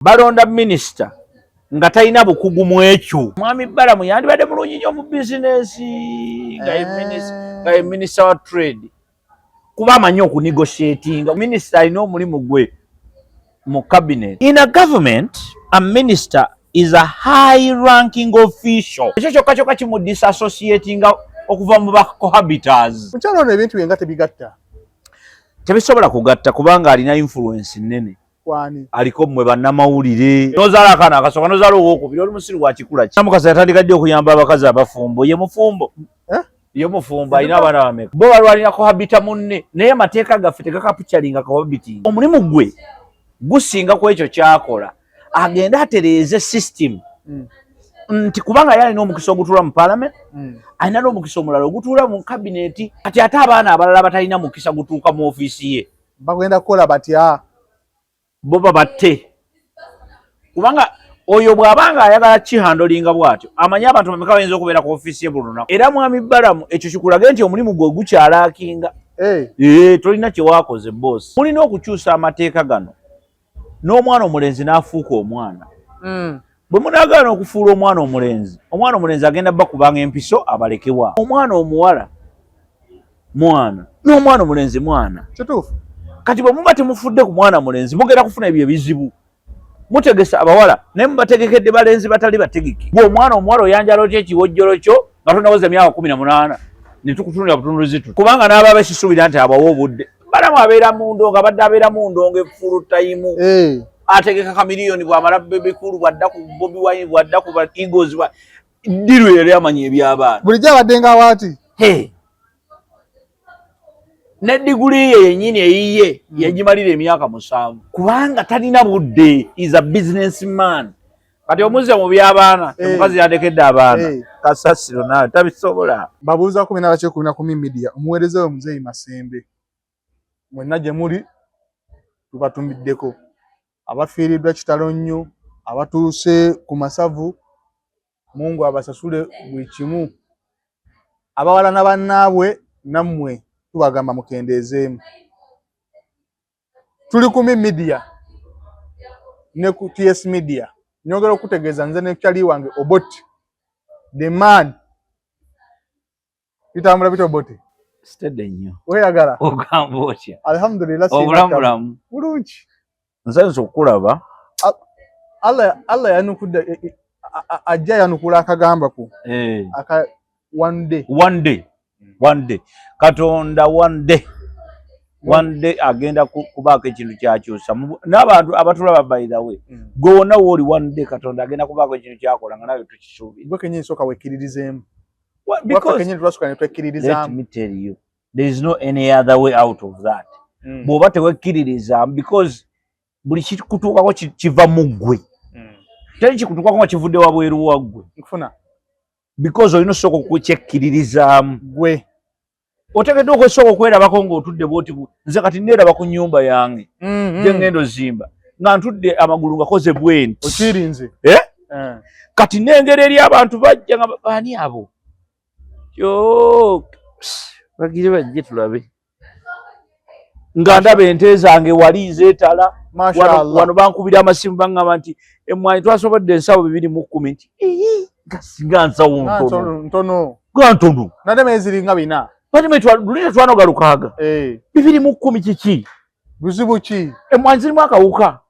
balonda minister nga talina bukugu mu ekyo. Mwami Balamu yandibadde mulungi nnyo mu bizinesi nga ye minister wa trade kuba amanyi okunegotiatinga. Minister alina omulimu gwe mu cabinet. In a government, a minister is a high ranking official. Ekyo kyokka kyokka kimu disassociatinga okuva mu ba cohabitors. Mukyalo ono ebintu byenga tebigatta. Tebisobola kugatta kubanga alina influence nnene. Kwani aliko mmwe bannamawulire nozaala akaana akasooka nozaala owokubiri oli musiru gwa kikula ki. Namukasa yatandika ddi okuyamba abakazi abafumbo ye mufumbo ye mufumbo alina abaana bameka bo balwalira kohabita munne naye amateeka gaffe tegakapucalinga kohabiting. Omulimu gwe gusinga ku ekyo kyakola agenda atereeze system nti kubanga yali alina omukisa ogutuula mu parliament alina n'omukisa omulala ogutuula mu kabineti kati ate abaana abalala batalina mukisa gutuuka mu ofiisi ye bagenda kukola batya boba batte kubanga oyo bw'abanga ayagala kihandolinga bw'atyo amanyi abantu bameka bayinza okubeera ku ofiisi ye buli lunaku. Era Mwami Balamu ekyo kikulage nti omulimu gwe gukyalaakinga. Tolina kye waakoze boss. Mulina okukyusa amateeka gano n'omwana omulenzi n'afuuka omwana. Bwe munaagaana okufuula omwana omulenzi agenda bakubanga empiso abalekewa. Omwana omuwala mwana n'omwana omulenzi mwana. Kituufu. Kati bwe muba temufudde ku mwana mulenzi mugenda kufuna ebyo ebizibu. Mutegesa abawala naye mubategekedde balenzi batali bategeke. Gwe omwana omuwala oyanjala otya ekiwojjolo kyo nga tonawoza emyaka 18 ne tukutunulira butunulizi tuti kubanga n'aba besisuubira nti abawa obudde. Balamu abeera mu ndongo abadde abeera mu ndongo full time. Ategeka kamiliyoni bw'amala bebekulu bwadda ku Bobi Wine bwadda ku Eagles ddiru yali amanyi eby'abaana. Bulijjo abadde nga waati. Ne diguli ye yennyini eyiye yagimalira emyaka 7 kubanga talina budde. Is a businessman. Kati omuze mu by'abaana omukazi yadekedde abaana kasasiro nawe tabisobola. Babuuza 10 media omuweereza we Muzeeyi Masembe mwenna gye muli tubatumiddeko abafiiriddwa kitalo nnyo abatuuse ku masavu Mungu abasasule buli kimu abawala na bannaabwe nammwe tubagamba mukendeezeemu. Tuli ku media ne ku TS media nyongera okutegeeza nze ne kyali wange Oboti the man bitambula bito Oboti stede nnyo oyagala ogamba otya. Alhamdulillah obulamu bulungi nsanze okulaba Allah yanukudde ajja yanukula akagamba ku aka one day Katonda one day agenda kubaako ekintu kyakyusa n'abantu abatulaba by the way gonna woli one day Katonda agenda kubaako ekintu kyakola nga nawe tukisuubira gwe kenyini soka wekkiririzemu because let me tell you there is no any other way out of that. Bw'oba tewekkiririzamu because buli kikutuukako kiva mu ggwe teri kikutuukako nga kivudde wabweru waggwe nkufuna because olina osooka okukyekkiririzaamu gwe otegedde okwesooka okwerabako ng'otudde bwoti nze kati neeraba ku nnyumba yange gye ngendo zimba nga ntudde amagulu ngakoze bwenti okirinze kati n'engeri eri abantu bajja nga baani abo bagire bajje tulabe nga ndaba ente zange wali zeetala wano bankubira amasimu baŋŋamba nti emmwanyi twasobodde ensawo 210 nti gasinga nsawo ntono nademe eziringa 4 lulina twanoga 6 210 kiki buzibu ki emmwanyi zirimu akawuka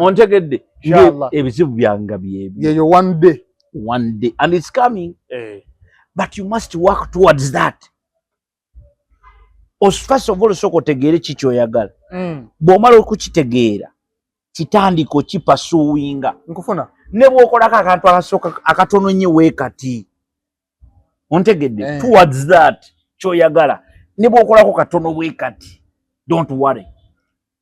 ontegedde ebizibu byanga yeyo one day and it's coming but you must work towards that. First of all soko tegeere kikyoyagala bw'omala okukitegeera kitandika okipasuwinga nkufuna ne bw'okolako akantu akasooka akatono nnyo weekati ontegedde towards that kyoyagala ne bw'okolako katono weekati don't worry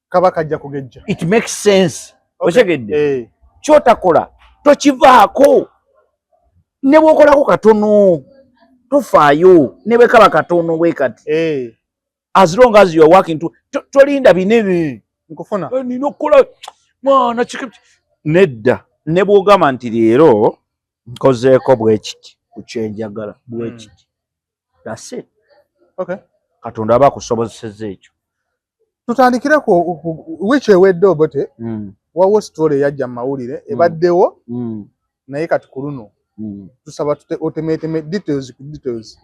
kaba kajja kugejja it makes sense otegedde kyotakola tokivaako ne bw'okolako katono tofaayo ne bwe kaba katono weekati as long as you are working tolinda binene nkufuna nina okukola mwana nedda ne bw'ogamba nti leero nkozeeko bwekiti ku kyenjagala bwekiti that's it. Katonda aba akusobozesezza ekyo tutandikire ku wiiki ewedde Obote wawo story yajja mawulire ebaddewo naye kati ku luno tusaba otemeteme details ku details.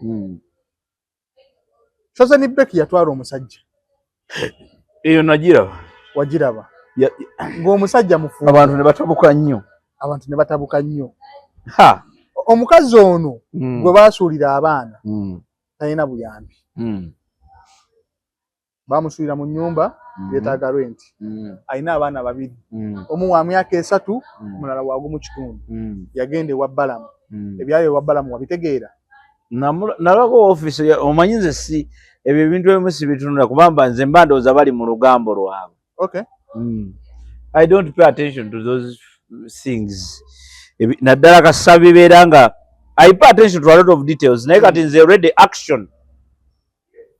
Chosen Becky yatwala omusajja eyo nagira wagiraba ng'omusajja mufumbo abantu ne batabuka nnyo omukazi ono gwe baasuulira abaana talina buyambi bamusuulira mu nnyumba yeetaaga rent alina abaana babiri omu wa myaka 3 mulala wagumu kitundu yagenda ewa Balamu ebyali ewa Balamu wabitegeera nalako office omanyi nze si ebyo ebintu ebimu si bitunula kubanga nze mbandooza bali mu lugambo lwabwe. Okay. I don't pay attention to those things. Naddala kasa bibeera nga I pay attention to a lot of details naye kati nze already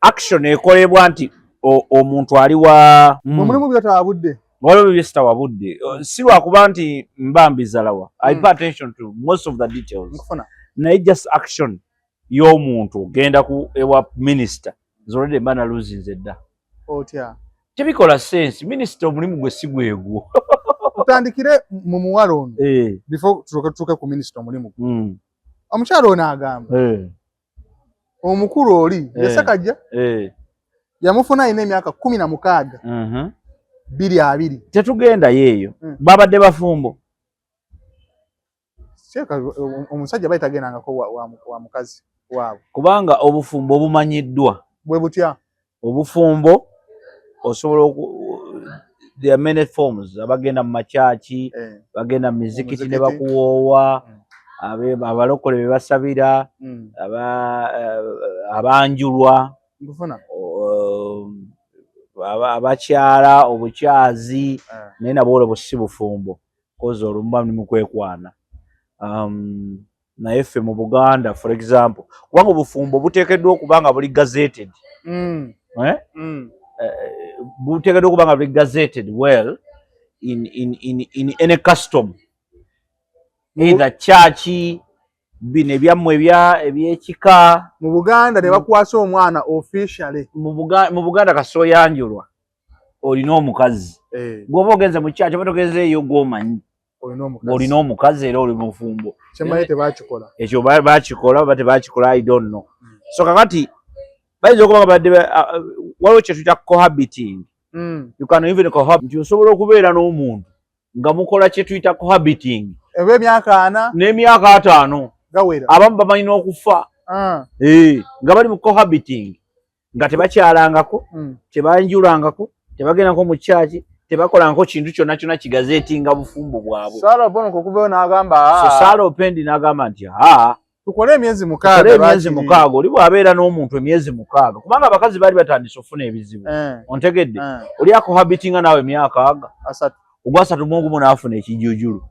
action ekolebwa nti omuntu ali wa mulimu byotawabudde waliwo byesitawabudde si lwakuba nti mbambizalawa. I pay attention to most of the details naye just action y'omuntu genda ku ewa minister nze already mba naluzinze dda otya tebikola sense. Minister omulimu gwe si gwegwo tutandikire mu muwala ono before tutuuke ku minister omulimu omukyalo ono agamba omukulu oli yasakajja yamufuna alina emyaka 16 2 tetugenda yeeyo babadde bafumbo omusajja bayitagendangako wa mukazi waabwe kubanga obufumbo obumanyiddwa bwe butya obufumbo osobola there are many forms abagenda mu makyaki bagenda mu mizikiti ne bakuwoowa abalokole be basabira abanjulwa abakyala obukyazi naye nabwo olwo si bufumbo kozi olumu ni mukwekwana naye ffe mu Buganda for example kubanga obufumbo buteekeddwa okuba nga buli gazetted buteekeddwa okuba nga buli gazetted well in any custom either church bino ebyammwe ebyekika mu Buganda ne bakwasa omwana officially mu Buganda kasoyanjulwa olina omukazi gwoba ogenze mu church batogezeeyo gwomanyi olina omukazi era oli mufumbo kyemaye tebakikola ekyo bakikola oba tebakikola I don't know so kakati bayinza okuba nga badde waliwo kye tuyita cohabiting you can even cohabit nti osobola okubeera n'omuntu nga mukola kye tuyita cohabiting emyaka 4 n'emyaka 5 gawera abamu bamanyi n'okufa nga bali mu cohabiting nga tebakyalangako tebanjulangako tebagendako mu kyaki tebakolangako kintu kyonna kyonna kigazeetinga bufumbo bwabwe. Sarah Bono okubeera n'agamba so Sarah Opendi n'agamba nti tukole emyezi 6 oli bw'abeera n'omuntu emyezi 6 kubanga abakazi baali batandise okufuna ebizibu ontegedde oli akohabitinga naawe emyaka 3 ogwa 3 n'afuna ekijuujulu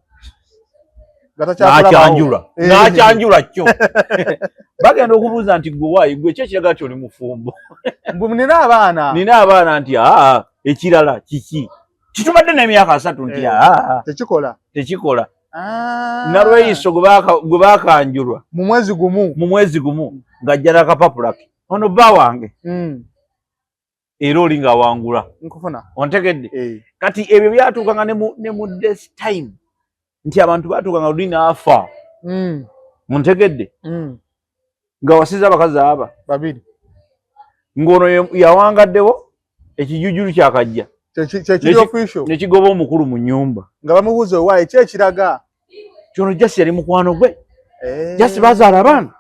n'akyanjula kyo bagenda okubuuza nti gwe waayi gwe kyekiraga nti oli mufumbo nina abaana nti ekirala kiki kitubadde n'emyaka 3 nti tekikola nalweyiso gwe bakanjulwa mu mwezi gumu ng'ajja n'akapapula ke ono bba wange era oli ng'awangula ontegedde kati ebyo byatuukanga ne mu this time nti abantu batuukanga luli n'afa ontegedde nga wasiza abakazi aba babiri ng'ono yawangaddewo ekijujulu kyakajja nekigoba omukulu mu nnyumba nga bamubuuza owaayi ki ekiraga kyono jasi yali mukwano gwe jasi bazaala abaana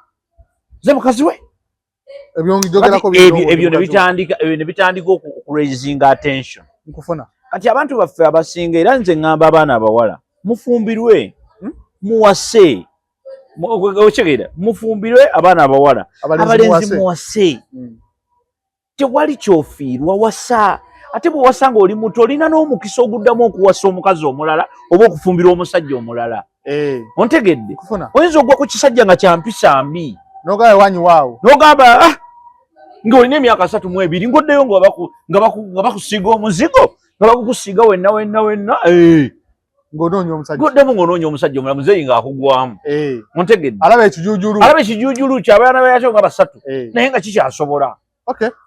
ze mukazi we ebyo ne bitandika okuraisinga attention kati abantu baffe abasinga era nze ŋŋamba abaana abawala mufumbirwe muwase okitegeera mufumbirwe abaana abawala abalenzi muwase tewali kyofiirwa wasa ate bwe wasanga oli muto olina n'omukisa oguddamu okuwasa omukazi omulala oba okufumbira omusajja omulala ontegedde oyinza ogwa ku kisajja nga kyampisa mbi n'ogamba ng'olina emyaka 32 ng'oddeyo nga bakusiiga omuzigo nga bakukusiiga wenna ng'oddemu ng'onoonya omusajja omulala muzeeyi ng'akugwamu ontegedde alaba ekijuujulu kyabaana bayakyo nga 3 naye nga kikyasobola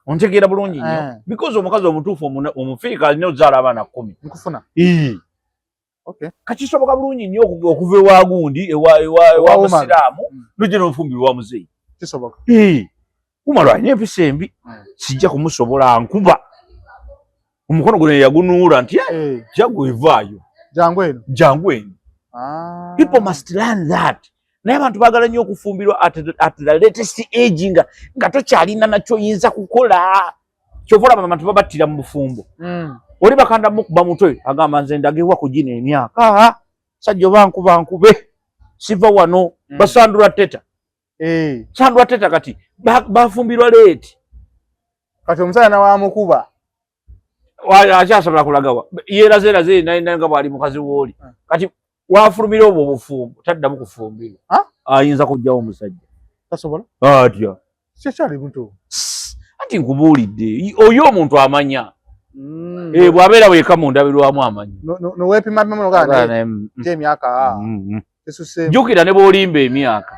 ontegeera bulungi nnyo because omukazi omutuufu omufiika alina ozaala abaana 10 Okay. Kakisoboka bulungi nnyo okuva ewa gundi ewa musiraamu nojja n'ofumbirwa muzeeyi. Kisoboka. Kumala alina empisa embi sijja kumusobola ankuba. Omukono guno yagunuula nti jagwe evaayo. Jangu eno. People must learn that. Naye abantu baagala nnyo okufumbirwa at the latest age nga tokyalina nakyo yinza kukola. Kyova olaba abantu babattira mu bufumbo. Oli bakanda mukuba mutwe agamba nze ndagibwa kugina emyaka. Sajja oba nkube siva wano basandula teta. Sandula teta kati bafumbirwa leeti. Kati omusajja nawamukuba. Akyasobola kulagawa. Yeerazeeraze nga bw'ali mukazi w'oli. Kati wafulumira obwo obufumbo taddamu kufumbirwa. Ayinza kujjawo omusajja. Tasobola? Atya. Kyekyali buto. Anti nkubuulidde oyo omuntu amanya. Bw'abeera weka mu ndabirwamu amanya. Noweepima bimu emyaka. Jjukira ne bw'olimba emyaka.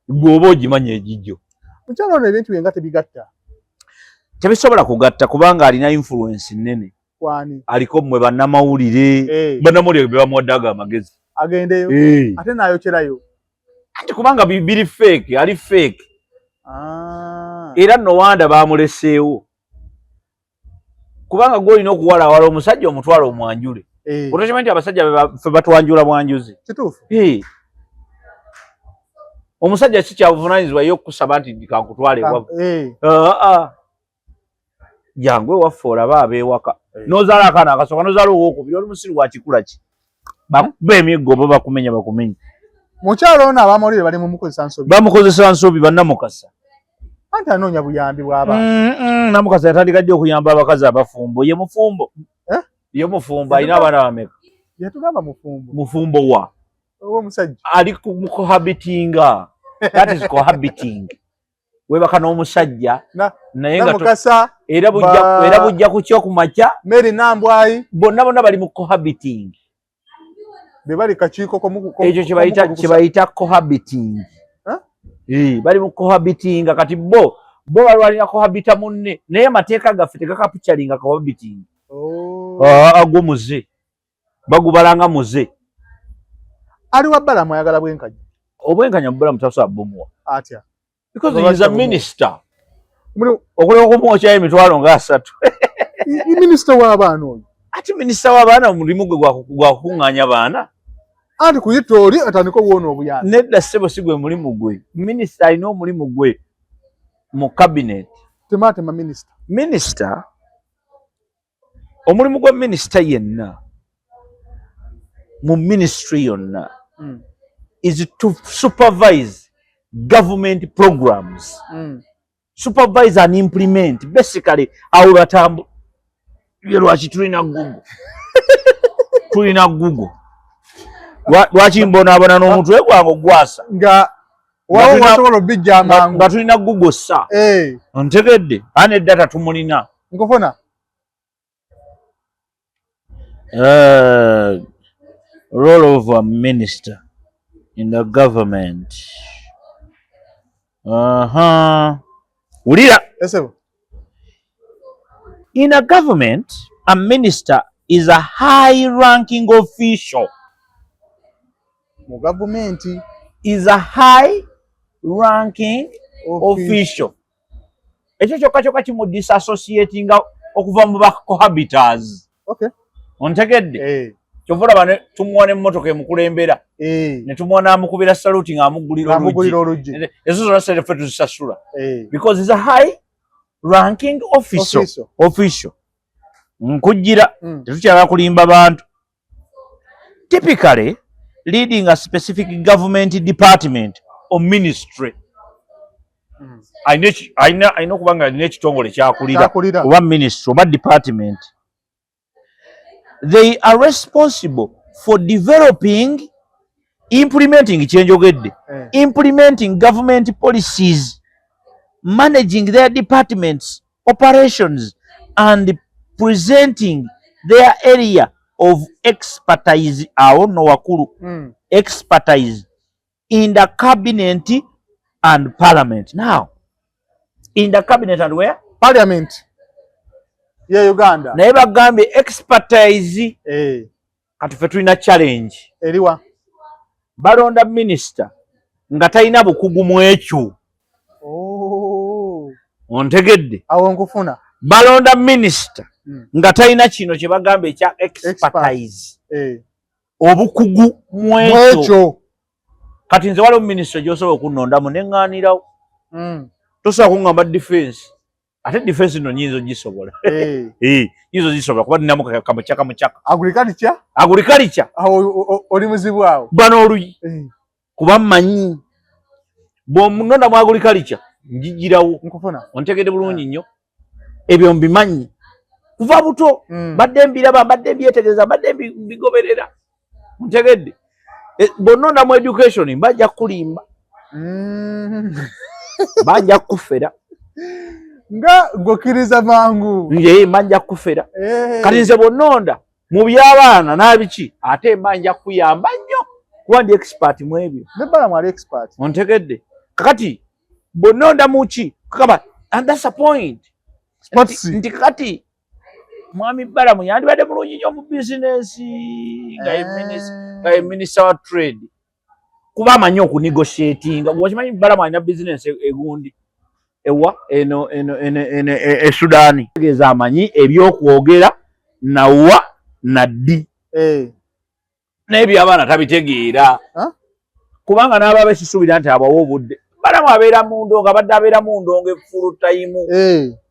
Gw'oba ogimanya egijjo. Mukyala ono ebintu bye nga tebigatta. Tebisobola kugatta kubanga alina influence nnene. Kwani? Aliko mmwe bannamawulire. Bannamawulire be bamuwaddaga amagezi. Agendeyo. Ate n'ayokyerayo. Anti kubanga biri fake, ali fake. Era no wanda baamuleseewo. Kubanga gw'olina okuwalawala omusajja omutwala omwanjule. Otokimanyi nti abasajja ffe batwanjula bwanjuzi. Kituufu. Omusajja si kyabuvunaanyizibwa ye okusaba nti kankutwale jangu ewaffe olaba abeewaka. N'ozaala akaana akasooka n'ozaala owookubiri oli musiru wa kikula ki. Bakuba emiggo oba bakumenya. Mukyalo ono abamawulire bali mu mukozesa nsobi. Bamukozesa nsobi bannamukasa. Anti anoonya buyambi bw'abantu. Namukasa yatandika ddi okuyamba abakazi abafumbo. Ye mufumbo. Ye mufumbo alina abaana bameka. Yatugamba mufumbo. Mufumbo wa? Omusajja. Ali mu cohabitinga. That is cohabiting. Webaka n'omusajja naye nga mukasa era bujja ku kyokumakya Mary Nambwayi bonna bali mu cohabiting. Bali kakiiko ekyo kyebayita cohabiting. Bali mu cohabiting kati bo balwalira cohabita munne naye amateeka gaffe tegakapucalinga cohabiting. Agwo muze bagubalanga muze. Ali wa Balamu ayagala bwenkanya. Obwenkanya mu Balamu tasobola bumuwa. Atya. Because he is a minister. Okuleka okumwokya emitwalo nga 3. Minisita w'abaana oyo. Ati minisita w'abaana omulimu gwe gwa kukuŋŋaanya baana. Anti kuyita oli atandika okuwona obuyambi. Nedda ssebo si gwe mulimu gwe. Minisita alina omulimu gwe mu cabinet. Tematema minisita. Minisita omulimu gwa minisita yenna mu ministry yonna is to supervise government programs. Supervise and implement. Basically, awo batambu. Lwaki tulina Google. Tulina Google. Lwaki mbonaabona n'omutwe gwange ogwasa. Nga wawo wasobola obijja amangu. Nga tulina Google sa. Ontegedde. Ane data tumulina. Nkofona. Role of a minister in the government. Ulira. In a government, a minister is a high-ranking official. Mu government is a high-ranking official. Ekyo kyokka kimu disassociating okuva mu cohabitors. Okay. Ontegedde. Kyova olaba tumuwa n'emmotoka emukulembera. Ne tumuwa n'amukubira saluti ng'amuggulira oluggi. Ezo zonna ffe tuzisasula. Because he's a high-ranking official. Nkujjira tetukyala kulimba bantu. Typically leading a specific government department or ministry. Ayina okubanga alina ekitongole kyakulira oba ministry oba department. They are responsible for developing, implementing government policies, managing their departments, operations, and presenting their area of expertise. Expertise in the cabinet and parliament. Now, in the cabinet and where? Parliament. Yeah, Uganda. Naye bagambye expertise kati ffe tulina challenge eriwa balonda minister nga talina bukugu mu ekyo. Ontegedde awo nkufuna balonda minister nga talina kino kye bagamba ekya expertise obukugu mu ekyo. Kati nze waliwo minister gy'osobola okunnondamu neŋŋaanirawo. Tosobola kuŋŋamba defense ate defense no nyinza ogisobola. Nyinza ogisobola kuba ninamu kamucaka agriculture oli muzibu awo bano oluyi kuba mmanyi bw'omunonda mu agriculture njigirawo. Ontegedde bulungi nnyo ebyo mbimanyi kuva buto badde mbiraba badde mbyetegereza badde mbigoberera. Ontegedde bw'ononda mu education mbajja kulimba bajja kufera nga ngokiriza mangu nje mbajja kufera. Kati nze bw'ononda mu by'abaana n'abiki ate mbajja kuyamba nnyo kuba ndi expert mu ebyo. Nebbala mwali expert. Ontegedde kakati bw'ononda mu ki kaba and that's a point nti kati mwami Balamu yandibadde mulungi nnyo mu business nga ye minister wa trade kuba amanyi okunegotiatinga. Wakimanyi Balamu alina business egundi ewa eno Sudan tegeza amanyi ebyokwogera nawa naddi n'ebyo abaana tabitegeera kubanga n'aba besisuubira nti abawa obudde. Balamu abeera mu ndongo abadde abeera mu ndongo full time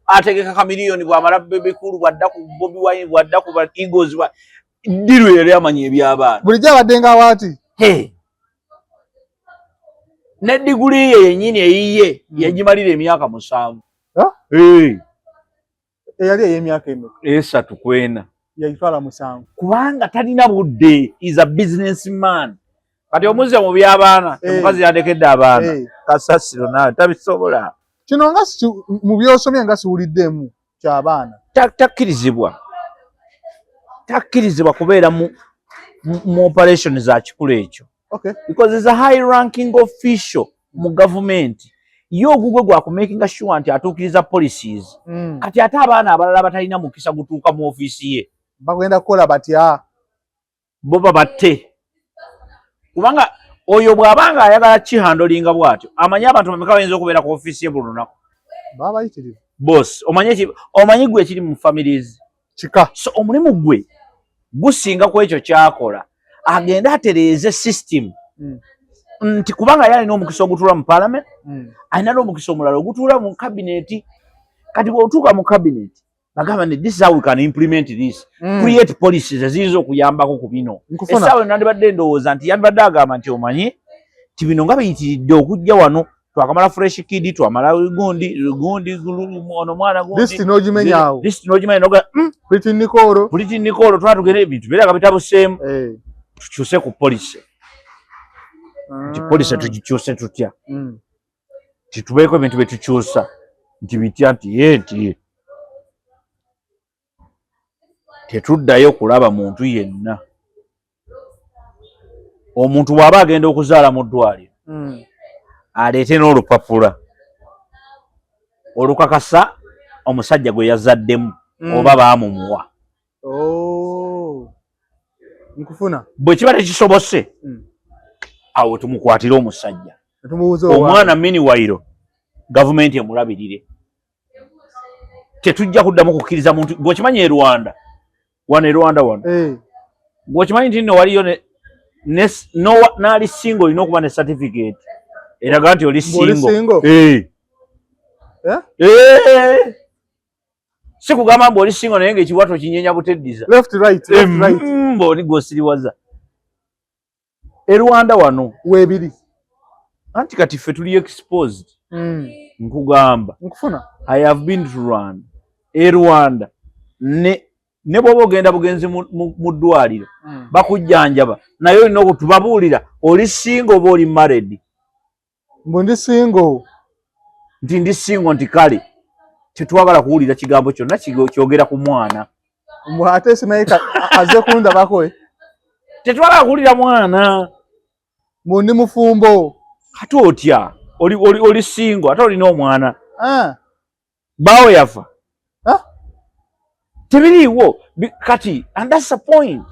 ategeka kamiliyoni bw'amala bebekulu bwadda ku Bobi Wine bwadda ku Eagles diru yali amanyi eby'abaana bulijjo abadde nga waati ne diguli ye yennyini eyiye yagimalira emyaka 7 eyali ey'emyaka 3 yayitwala 7 kubanga talina budde is a businessman. Kati omuzze mu by'abaana omukazi yandekedde abaana kasasiro nawe tabisobola. Kino nga mu byosomye nga siwuliddemu ky'abaana takkirizibwa kubeera mu operation za kikulu ekyo because is a high ranking official mu government yo ogugwe gwakumakinga sure nti atuukiriza policies. Kati ate abaana abalala batalina mukisa gutuuka mu ofiisi ye bagenda kukola batya bo babatte kubanga oyo bw'abanga ayagala kihandolinga bw'atyo amanyi abantu bameka bayinza okubeera ku ofiisi ye buli lunaku babayitirivu boss omanyi gwe ekiri mu families kika so omulimu gwe gusinga ku ekyo kyakola agenda atereeze system nti kubanga yalina omukisa ogutuula mu parliament alina n'omukisa omulala ogutuula mu cabinet. Kati bw'otuuka mu cabinet bagamba nti this is how we can implement this create policies eziyinza okuyambako ku bino. Essaawa eno nandibadde ndowooza nti yandibadde agamba nti omanyi ti bino nga biyitiridde okujja wano twakamala fresh kid twamala gundi ono mwana gundi list n'ogimenyaawo noga Pretty Nicole twatugenda ebintu biraga bitabuseemu tukyuse ku policy nti policy tugikyuse tutya titubeeko ebintu bye tukyusa nti bitya nti tetuddayo kulaba muntu yenna. Omuntu bw'aba agenda okuzaala mu ddwaliro aleete n'olupapula olukakasa omusajja gwe yazaddemu oba baamumuwa. Nkufuna bwe kiba tekisobose awo tumukwatire omusajja omwana mini wairo gavumenti emulabirire. Tetujja kuddamu kukkiriza muntu bw'okimanyi e Rwanda wano bw'okimanyi nti nno waliyo n'ali single olina okuba ne certificate eraga nti oli single. Si kugamba mbu oli single naye ng'ekiwato kinyenya buteddiza mboni gosiriwaza e Rwanda wano weebiri anti kati ffe tuli exposed. Nkugamba I have been to Rwanda e Rwanda ne bw'oba ogenda bugenzi mu ddwaliro bakujjanjaba naye olina okutubabuulira oli single oba oli married. Mbu ndi single nti ndi single nti kale tetwagala kuwulira kigambo kyonna kyogera ku mwana mbu ate simayika aze kundabako tetwagala kuwulira mwana mbu ndi mufumbo ate otya oli single ate olina omwana baawe yafa tebiriiwo kati and that's the point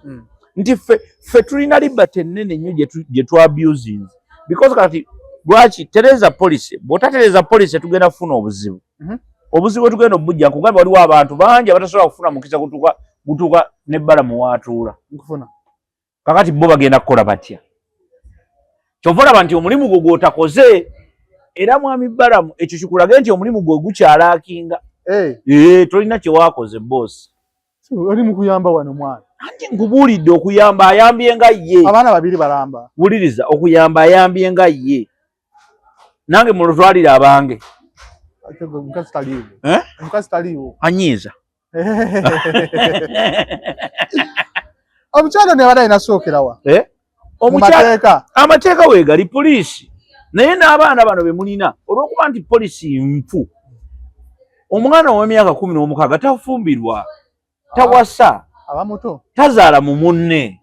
nti ffe tulina liberty ennene nnyo gye twabusing because kati lwaki tereza police bw'otatereza police tugenda kufuna obuzibu obuzibu tugenda obujja nkugamba waliwo abantu bangi abatasobola kufuna mukisa gutuuka n'ebbala mu waatuula kakati bo bagenda kukola batya kyova olaba nti omulimu gwo gw'otakoze era mwami Balamu ekyo kikulage nti omulimu gwo gukyalaakinga tolina kye waakoze boss oli mu kuyamba wano mwana anti nkubuulidde okuyamba ayambye nga ye abaana babiri balamba wuliriza okuyamba ayambye nga ye nange mulutwalire abange mukazi taliiwo anyiiza omukyala ne abadde alina sookerawa amateeka weegali poliisi naye n'abaana bano be mulina olw'okuba nti poliisi nfu omwana ow'emyaka 16 tafumbirwa tawasa abamuto tazaala mu munne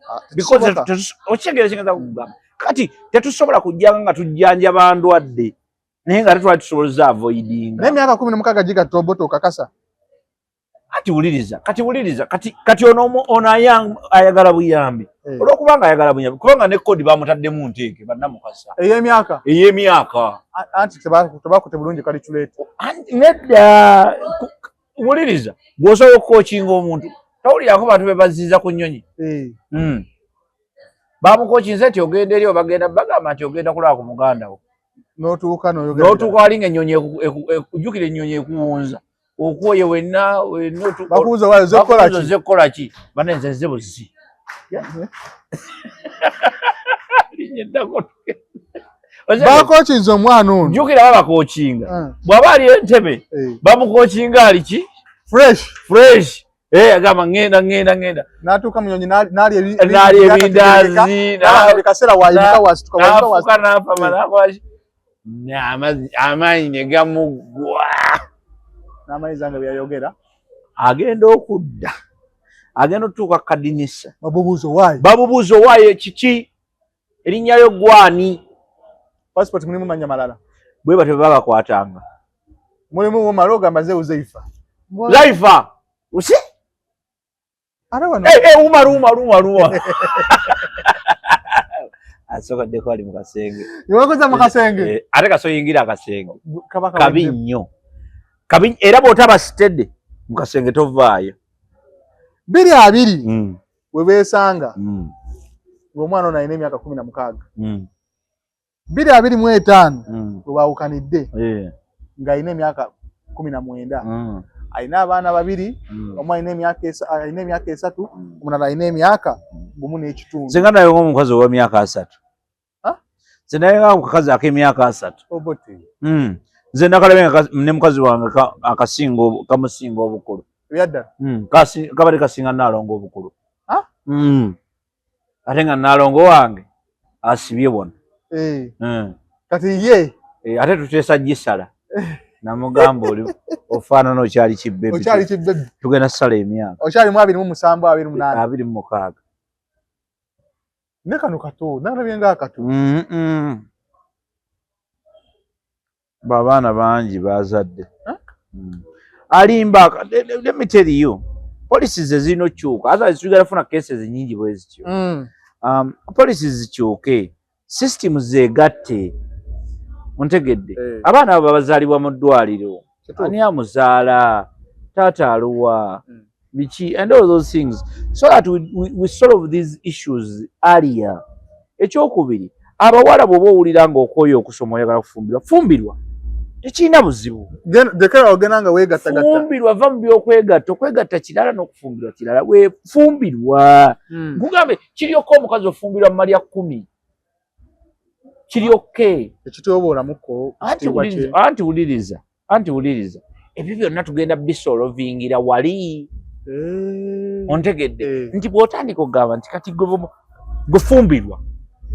okitegeera kyengeza kugamba kati tetusobola kujjanga nga tujjanjaba ndwadde naye nga tetwali tusobozza avoidinga n'emyaka 16 gigatta oboto okakasa kati wuliriza kati ono ayagala buyambi olw'okubanga ayagala buyambi kubanga ne kodi bamutaddemu nteeke bannamukasa ey'emyaka anti tebakute bulungi kaliculate nedda wuliriza gw'osobola okukookinga omuntu tawulirako bantu be bazziza ku nnyonyi bamukookinze nti ogenda eri bagenda bagamba nti ogenda kulaba ku muganda wo n'otuuka walinga ennyonyi ekujjukira ennyonyi ekuwunza okuoye wenna bakubuuza wazze kukola ki banenze ze buzi bakookinze omwana ono jjukira babakookinga bw'aba ali entebe bamukookinga ali ki fresh agamba ngenda n'atuuka mu nyonyi n'ali ebindaazi kaseera wayimuka n'afuuka n'apama n'akolaki amaanyi ne gamuggwa n'amaanyi zange byayogera agenda okudda agenda otuuka kadinisa babubuuza owaayo kiki erinnya lyo gwani passport mulimu manya malala bwe batyo babakwatanga mulimu womala ogamba nze uzaifa usi Uma. Asokaddeko ali mu kasenge. Niwakoza mu kasenge. Ate kasoyingira akasenge. Kabi nnyo. Kabi era bw'otaba sitedde mu kasenge tovaayo. 2 we beesanga. Ng'omwana ono alina emyaka 16. 225 we baawukanidde. Nga alina emyaka 19. Alina abaana 2, omu alina emyaka 3, omulala alina emyaka 1.5. Singa naye omukazi ow'emyaka 3. Nze naye omukazi ak'emyaka 3. Obote. Nze nakalabe ne mukazi wange kamusinga obukulu. Byadda? Kabali kasinga Naalongo obukulu. Ate nga Naalongo wange asibye bona. Kati ye? Ate tuteesa gisala. Namugamba oli ofaanana okyali kibbebi. Tugenda ssala emyaka. Okyali mu 27, 28. 26. Ne kano kato, nalabye nga akato. Babaana bangi bazadde. Alimba, let me tell you, policies zino kyuka. Otherwise tugenda funa cases nyingi bwe zityo. Policies zikyuke. Systems zegatte. Ontegedde. Abaana abo bazaalibwa mu ddwaliro. Ani amuzaala? Taata aluwa? Biki? And all those things. So that we solve these issues earlier. Ekyokubiri, abawala bw'oba owulira ng'okooye okusoma oyagala kufumbirwa. Fumbirwa. Tekirina buzibu. Dekera ogenda nga weegattagatta. Fumbirwa va mu by'okwegatta. Okwegatta kirala n'okufumbirwa kirala. Weefumbirwa. Nkugambe kiryoka omukazi ofumbirwa mu malya 10. Kiryoke. Ekitoboolamukko. Anti wuliriza. Ebyo byonna tugenda bisolovingira wali. Ontegedde. Nti bw'otandika okugamba nti kati gufumbirwa.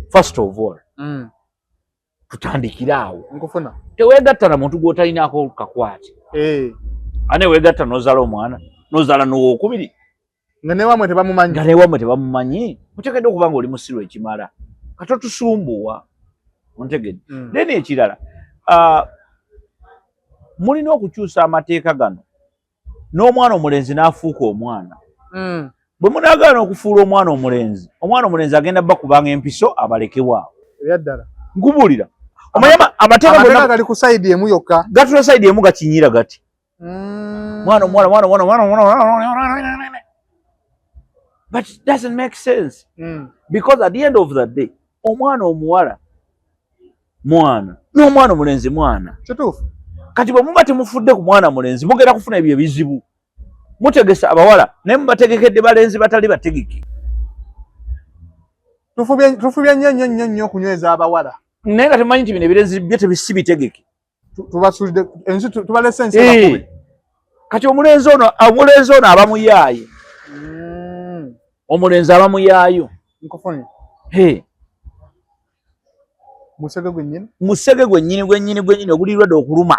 First of all. Tutandikira awo. Nkufuna. Teweegatta na muntu gw'otalinaako kakwate. Ane weegatta n'ozaala omwana. N'ozaala n'owokubiri. Nga newamwe tebamumanyi. Muteekeddwa okuba nga oli musiru ekimala. Katotusumbuwa. Ontegedde. Then ekirala. Mulina okukyusa amateeka gano. N'omwana omulenzi n'afuuka omwana. bwe munagaana okufuula omwana omulenzi agenda bakubanga empiso abalekebwa yaddala nkubulira omanyama amateeka gonna gali ku side emu yokka gatula side emu gakinyira gati mwana but it doesn't make sense because at the end of the day omwana omuwala mwana n'omwana omulenzi mwana kituufu kati bwe muba temufudde ku mwana mulenzi mugenda kufuna ebyo ebizibu mutegesa abawala naye mubategekedde balenzi batali bategeke tufubye nnyo okunyweza abawala naye nga temanyi nti bino ebirenzi byo tebisibitegeke tubasulide ensi tubalese ensi abakubi kati omulenzi ono abamuyaaye omulenzi abamuyaayo nkufunye musege gwennyini ogulirwadde okuluma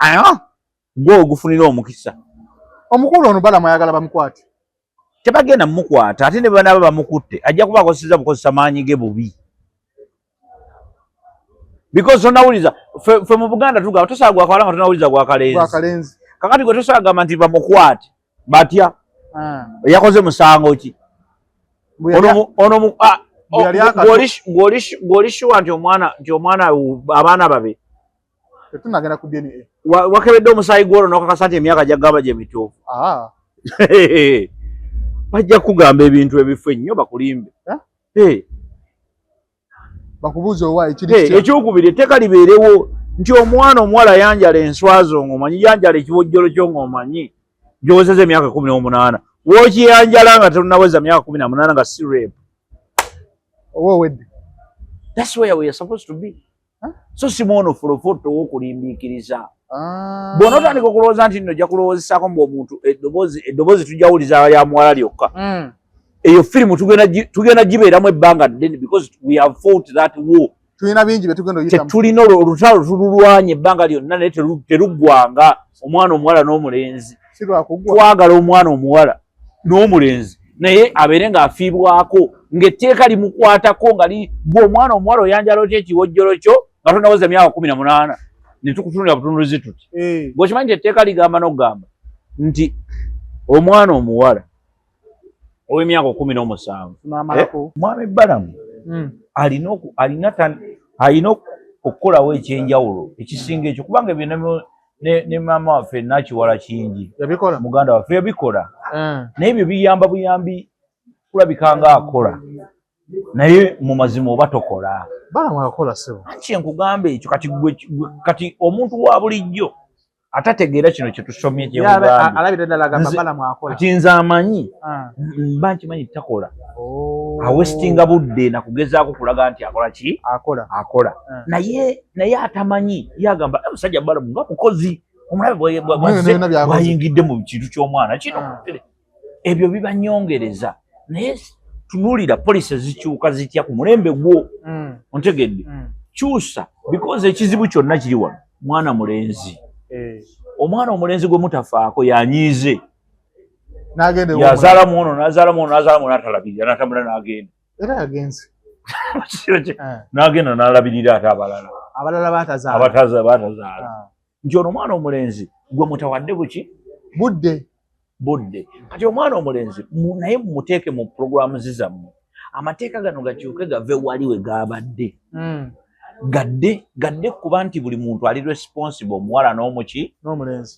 gwe ogufunira omukisa omukulu ono balamu ayagala bamukwate tebagenda mumukwata ate ne banaaba bamukutte ajja kuba akozeseza bukozesa maanyi ge bubi because tonawuliza fe mu Buganda tugamba tosaga gwakawala nga tonawuliza gwakalenzi kakati gwe tosaga gamba nti bamukwate batya yakoze musango ki gwolishuwa nti omwana abaana babe tetunagenda ku DNA wakebedde omusaayi gwolwo n'okakasa nti emyaka gyagamba gye mituufu bajja kugamba ebintu ebifu ennyo bakulimbe bakubuuza owa ekyokubiri etteeka libeerewo nti omwana omuwala yanjala enswazo ng'omanyi yanjala ekibojjolo kyo ng'omanyi gy'owezeza emyaka 18 wookiyanjala nga tonaweza myaka 18 nga si rape oba owedde that's where we are supposed to be so simwono fulofoto w'okulimbiikiriza bw'ona otandika okulowooza nti nno ojja kulowoozesaako mbu omuntu eddoboozi tujjawuliza ya muwala lyokka eyo firimu tugenda gibeeramu ebbanga ddene because we have fought that war tulina bingi betugenda oyitamu tetulina olutalo tululwanya ebbanga lyonna naye teruggwanga omwana omuwala n'omulenzi twagala omwana omuwala n'omulenzi naye abeere ng'afiibwako ng'etteeka limukwatako nga gwe omwana omuwala oyanjala otya ekiwojjolo kyo nga tonaweza emyaka 18 ne tukutunulira butunulizi tuti bw'okimanyi nti etteeka ligamba n'okugamba nti omwana omuwala ow'emyaka 17 mwami Balamu alina okukolawo ekyenjawulo ekisinga ekyo kubanga ebyo ne maama waffe Nakiwala Kingi muganda waffe yabikola naye ebyo biyamba buyambi kulabika nga akola naye mu mazima oba tokola Balamu akola sebo kye nkugamba ekyo kati omuntu wa bulijjo atategeera kino kye tusomye kati nze amanyi mba nkimanyi takola awestinga budde nakugezaako kulaga nti akola ki akola naye atamanyi yagamba musajja Balamu nga mukozi omulabe bwayingidde mu kintu ky'omwana kino ebyo bibanyongereza naye tunulira polisi ezikyuka zitya ku mulembe gwo ontegedde kyusa because ekizibu kyonna kiri wano mwana mulenzi omwana omulenzi gwe mutafaako yanyiize yazaalamu ono n'azaalamu n'atalabirira n'atambula n'agenda era yagenze n'agenda n'alabirira ate abalala batazaala nti ono omwana omulenzi gwe mutawadde buki budde kati omwana omulenzi naye mumuteeke mu programu zammwe amateeka gano gakyuke gave wali we gaabadde gadde kuba nti buli muntu ali responsible omuwala n'omuki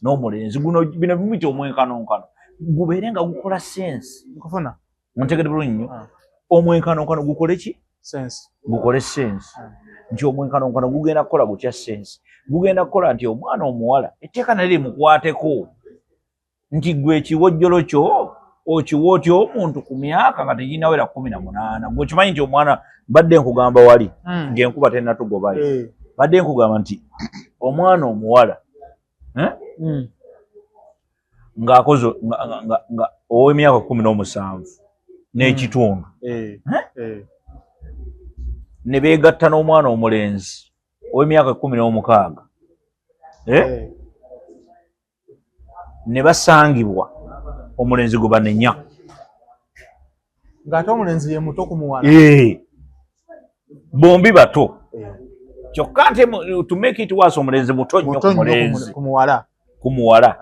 n'omulenzi bino bimuyita omwenkanonkano gubeere nga gukola sense ontegedde bulungi nnyo omwenkanonkano gukole ki gukole sense nti omwenkanonkano gugenda kukola gutya sense gugenda kukola nti omwana omuwala etteeka nali limukwateko nti gwe ekiwojjolo kyo okiwa otya omuntu ku myaka nga teginawera 18 gwe kimanyi nti omwana badde nkugamba wali ng'enkuba tennatugobayo badde nkugamba nti omwana omuwala ng'akoze ow'emyaka 17 n'ekitundu ne beegatta n'omwana omulenzi ow'emyaka 16 ne basangibwa omulenzi gwe banenya ng'ate omulenzi ye muto ku muwala bombi bato kyokka ate to make it worse omulenzi muto nnyo ku muwala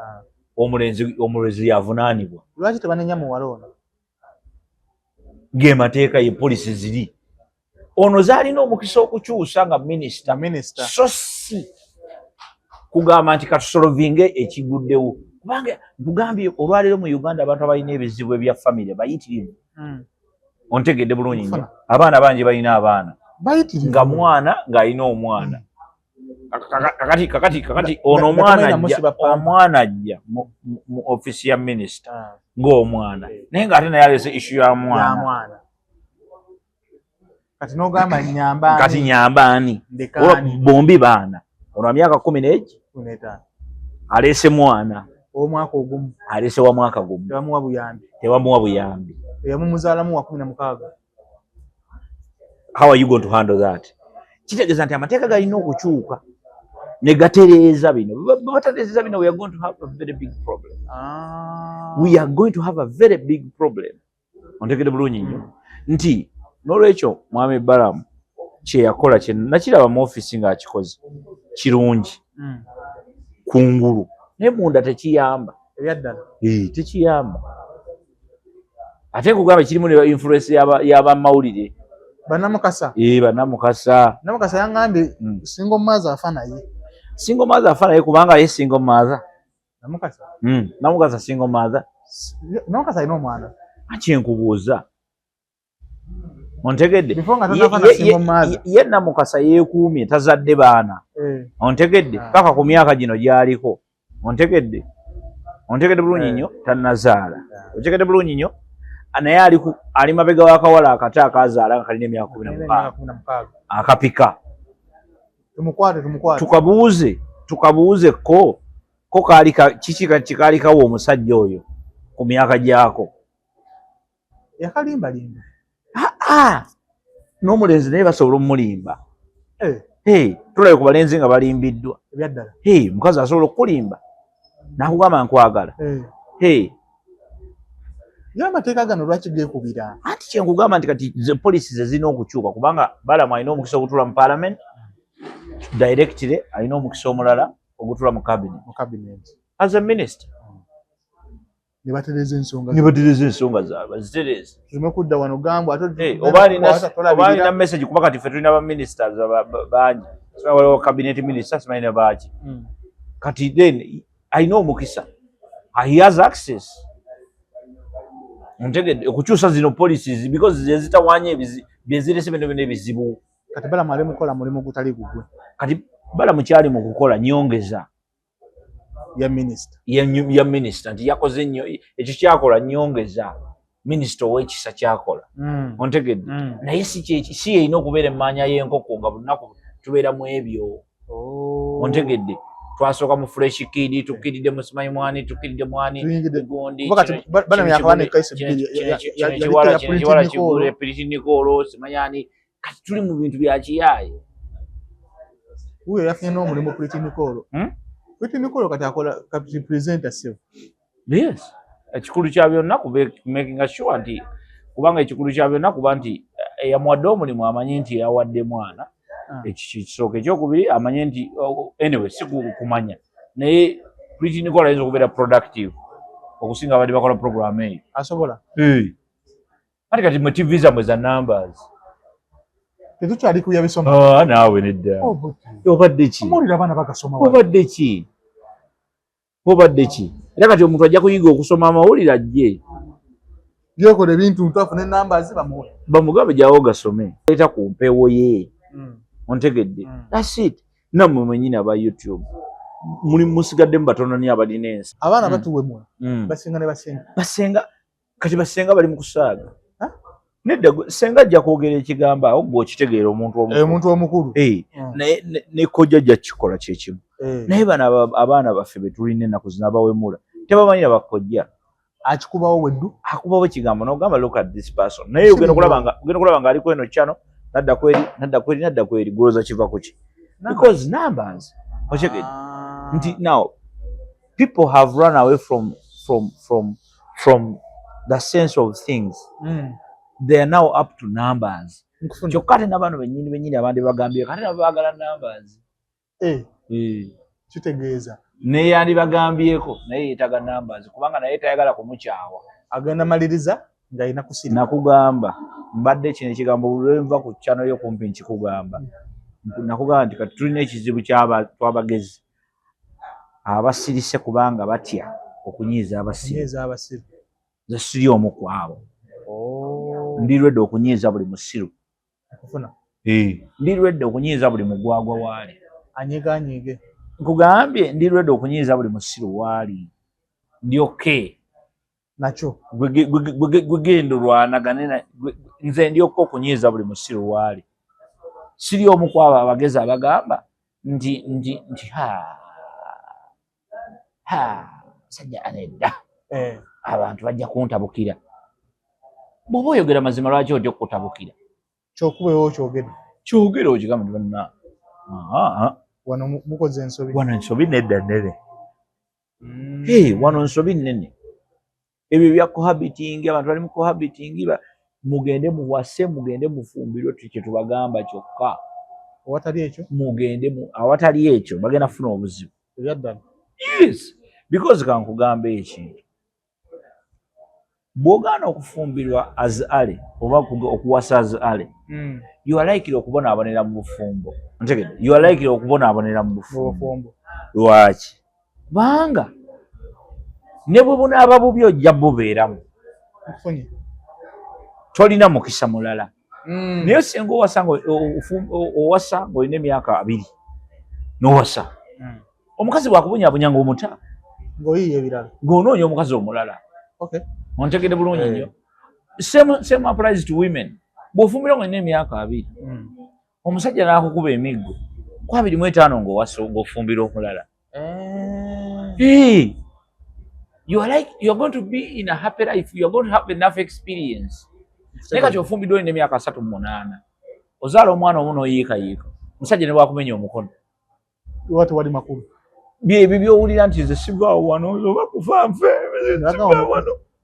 omulenzi yavunaanibwa lwaki tebanenya muwala ono ge mateeka ye police ziri ono zalina omukisa okukyusa nga minisita so si kugamba nti katusolvinge ekiguddewo kubanga nkugambye olwaleero mu Uganda abantu abalina ebizibu ebya famire bayitirivu ontegedde bulungi nnyo abaana bangi balina abaana nga mwana ng'alina omwana kakati ono omwana ajja mu ofisi ya minisita ng'omwana naye ng'ate naye alese issue ya mwana kati nyambaani bombi baana ono myaka 10 alese mwana omwaka ogumu alese wa mwaka gumu tewamuwa buyambi yamumuzaalamu wa 16. How are you going to handle that? Kitegeeza nti amateeka galina okukyuka ne gatereeza bino batatereeza bino we are going to have a very big problem. We are going to have a very big problem. Ontegedde bulungi nnyo nti n'olwekyo Mwami Balamu kye yakola kye nakiraba mu office ng'akikoze kirungi kungulu naye munda tekiyamba ebyaddala tekiyamba ate kugamba kirimu ne influence y'abamawulire Banamukasa Banamukasa yangambye single mother afa naye kubanga ye single mother Namukasa single mother Namukasa alina omwana akyenkubuuza ontegedde ye Namukasa yeekuumye tazadde baana ontegedde paka ku myaka gino gy'aliko ontegedde bulungi nnyo tannazaala ontegedde bulungi nnyo naye ali mabega w'akawala akata akazaala nga kalina emyaka 16 akapika tukabuuze ko kiki kalikawo omusajja oyo ku myaka gyako yakalimbalimba n'omulenzi naye basobola omumulimba tulabe ku balenzi nga balimbiddwa mukazi asobola okukulimba nakugamba nkwagala amateeka gano lwaki geekubira anti kyenkugamba nti kati poliisi zezirina okukyuka kubanga Balamu alina omukisa ogutula mu parliament directly alina omukisa omulala ogutula mu cabinet as a minister ne batereza ensonga zaabwe bazitereze zirime kudda wano gambwa oba alina message kuba kati ffe tulina baministers bangi waliwo cabinet minister simanyi ne baaki kati then alina omukisa he has access ontegedde okukyusa zino policies because zezitawanya byezirese bino ebizibu kati Balamu ali mukola mulimu gutali gugwe kati Balamu kyali mu kukola nyongeza ya minister nti yakoze nnyo ekyo kyakola nyongeza minister ow'ekisa kyakola ontegedde naye si yeyina okubeera emmanya y'enkoko nga bunaku tubeera mu ebyo ontegedde twasooka mu fresh kid tukiridde mu simanyi mwani tukiridde mwani gundi Balamu yakawanika ekiwala kigule Piritinicoolo simanyani kati tuli mu bintu bya kiyaaye huyo yafunye n'omulimu Piritinicoolo kati akola kati presenter self yes ekikulu kya byonna making sure nti kubanga ekikulu kya byonna kuba nti yamuwadde omulimu amanyi nti yawadde mwana ekisooka ekyokubiri amanye nti anyway si kumanya naye Piritinicoolo ayinza okubeera productive okusinga abadde bakola program eyo asobola ati kati mu TV zammwe za numbers tetukyali kuya bisoma naawe nedda obadde ki abaana bagasoma obadde ki era kati omuntu ajja kuyiga okusoma amawulire ajje yekola ebintu ntafune numbers bamugambe gyawo gasome leeta ku mpewo ye ontegedde that's it nammwe mwenyini aba YouTube musigaddemu batono ni abalina ensi abaana batuwemula basenga kati basenga bali mu kusaaga nedda senga ajja kwogera ekigambo awo gwe okitegeera omuntu omukulu ne kojja ajja kikola kyekimu naye bano abaana baffe betulina ennaku zino abawemula tebamanyira bakojja akikubawo weddu akubawo ekigambo n'ogamba look at this person naye ogenda okulaba nga aliko eno kyano nadda kweri goloza kiva kuki because numbers otegedde nti now people have run away from the sense of things they are now up to numbers kyokka ate n'abantu bennyini abandi bagambye kati nabo baagala numbers kitegeeza naye yandibagambyeko naye yeetaga numbers kubanga naye tayagala kumukyawa agenda maliriza ngaina kusiri nakugamba mbadde kino ekigambo olwenva ku channel yo kumpi nkikugamba nakugamba nti kati tulina ekizibu twabagezi abasirise kubanga batya okunyiiza abasiru nze siri omu kwabo ndirwedde okunyiiza buli musiru ndirwedde okunyiiza buli mugwagwa waali anyeganyege nkugambye ndirwedde okunyiiza buli musiru waali ndyoke nakyo gwegenda olwanagane nze ndyoke okunyiiza buli musiru waali siri omu kwabo abagezi abagamba nti sajja anedda abantu bajja kuntabukira bw'oba oyogera mazima lwaki otya okutabukira kyokubeewo kyogere okigamba nti banna wano mukoze ensobi wano ensobi nedda nnene wano ensobi nnene ebyo bya cohabiting abantu bali mu cohabiting mugende muwase mugende mufumbirwe kye tubagamba kyokka awatali ekyo bagenda kufuna obuzibu yes because kankugamba ekintu bw'ogaana okufumbirwa azale oba okuwasa azale you are likely okubonaabonera mu bufumbo ntegedde you are likely okubonaabonera mu bufumbo lwaki kubanga ne bwe bunaaba bubi ojja bubeeramu tolina mukisa mulala naye singa owasa ng'olina emyaka 2 n'owasa omukazi bwakubunyabunya ng'omuta ng'onoonya omukazi omulala ontegedde bulungi nnyo same applies to women bw'ofumbira ng'olina emyaka 2 omusajja n'akukuba emiggo ku 25 ng'ofumbira omulala you are going to be in a happy life, you are going to have enough experience. Neka kyofumbiddwa olina emyaka 38 ozaala omwana omu n'oyiikayiika musajja ne bwakumenya omukono lwati wali makulu byebyo byowulira nti nze sivaawo wano oba kufa nfe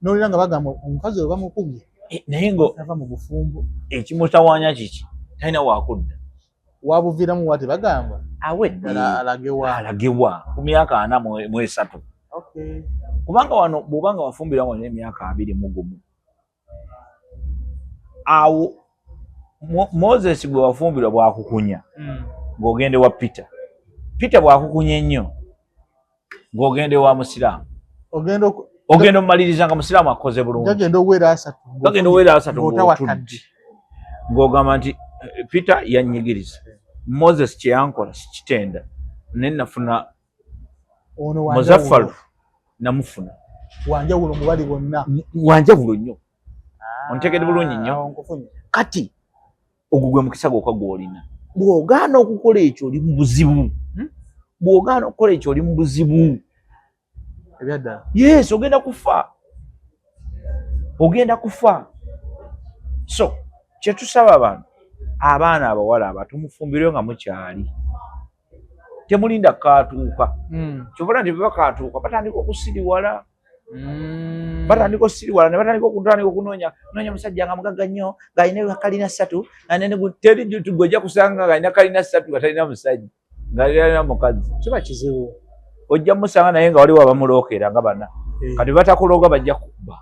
n'olira nga bagamba omukazi we bamukubye naye ngo ava mu bufumbo ekimutawaanya kiki talina waakudda wabuviiramu wati bagamba awedde alagewa ku myaka 43 kubanga wano bw'obanga wafumbira ngo n'emyaka 21 awo Moses gwe wafumbirwa bwakukunya ng'ogende wa Peter bwakukunya ennyo ng'ogende wa musiraamu ogenda omumaliriza nga musiraamu akoze bulungi gagenda owera 3 ng'ogamba nti Peter yanyigiriza Moses kye yankola sikitenda ne nafuna Muzaffaru namufuna wanjawulo mubali bonna wanjawulo nnyo ontegedde bulungi nnyo kati ogwo gwe mukisa gwokka gw'olina bw'ogaana okukola ekyo oli mu buzibu bw'ogaana okukola ekyo oli mu buzibu ebyaddala yes ogenda kufa so kyetusaba abantu abaana abawala abatumufumbirwe nga mukyali temulinda kaatuuka kyobala nti bebakaatuuka batandika okusiriwala batandika osiriwala ne batandika okunoonya musajja nga mugagga nnyo ng'alina kalina 3 teri gojja kusanga ng'alina kalina 3 nga talina musajja ng'alina mukazi kiba kizibu ojja musanga naye nga waliwo abamulookera nga bana kati batakulooga bajja kukuba